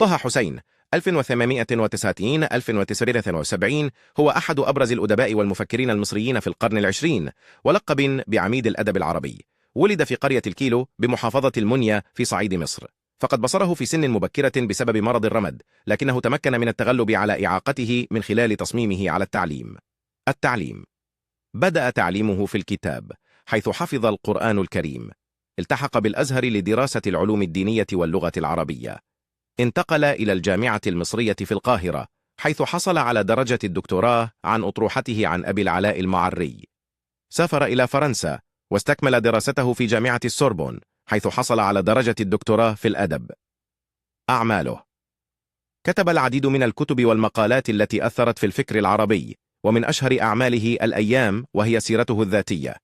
طه حسين 1899-1973 هو أحد أبرز الأدباء والمفكرين المصريين في القرن العشرين، ولقب بعميد الأدب العربي. ولد في قرية الكيلو بمحافظة المنيا في صعيد مصر، فقد بصره في سن مبكرة بسبب مرض الرمد، لكنه تمكن من التغلب على إعاقته من خلال تصميمه على التعليم. بدأ تعليمه في الكتاب، حيث حفظ القرآن الكريم. التحق بالأزهر لدراسة العلوم الدينية واللغة العربية. انتقل إلى الجامعة المصرية في القاهرة، حيث حصل على درجة الدكتوراه عن أطروحته عن أبي العلاء المعري. سافر إلى فرنسا واستكمل دراسته في جامعة السوربون، حيث حصل على درجة الدكتوراه في الأدب. أعماله: كتب العديد من الكتب والمقالات التي أثرت في الفكر العربي، ومن أشهر أعماله الأيام، وهي سيرته الذاتية.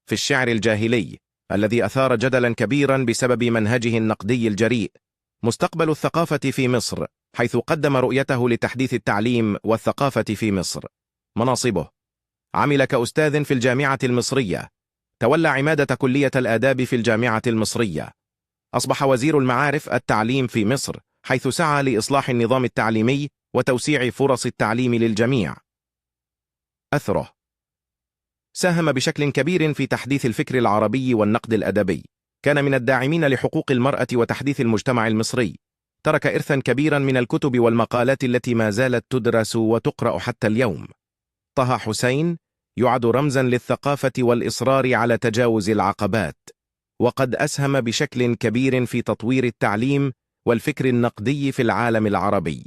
في الشعر الجاهلي الذي أثار جدلا كبيرا بسبب منهجه النقدي الجريء. مستقبل الثقافة في مصر، حيث قدم رؤيته لتحديث التعليم والثقافة في مصر. مناصبه: عمل كأستاذ في الجامعة المصرية، تولى عمادة كلية الآداب في الجامعة المصرية، أصبح وزير المعارف التعليم في مصر، حيث سعى لإصلاح النظام التعليمي وتوسيع فرص التعليم للجميع. أثره: ساهم بشكل كبير في تحديث الفكر العربي والنقد الأدبي، كان من الداعمين لحقوق المرأة وتحديث المجتمع المصري، ترك إرثا كبيرا من الكتب والمقالات التي ما زالت تدرس وتقرأ حتى اليوم. طه حسين يعد رمزا للثقافة والإصرار على تجاوز العقبات، وقد أسهم بشكل كبير في تطوير التعليم والفكر النقدي في العالم العربي.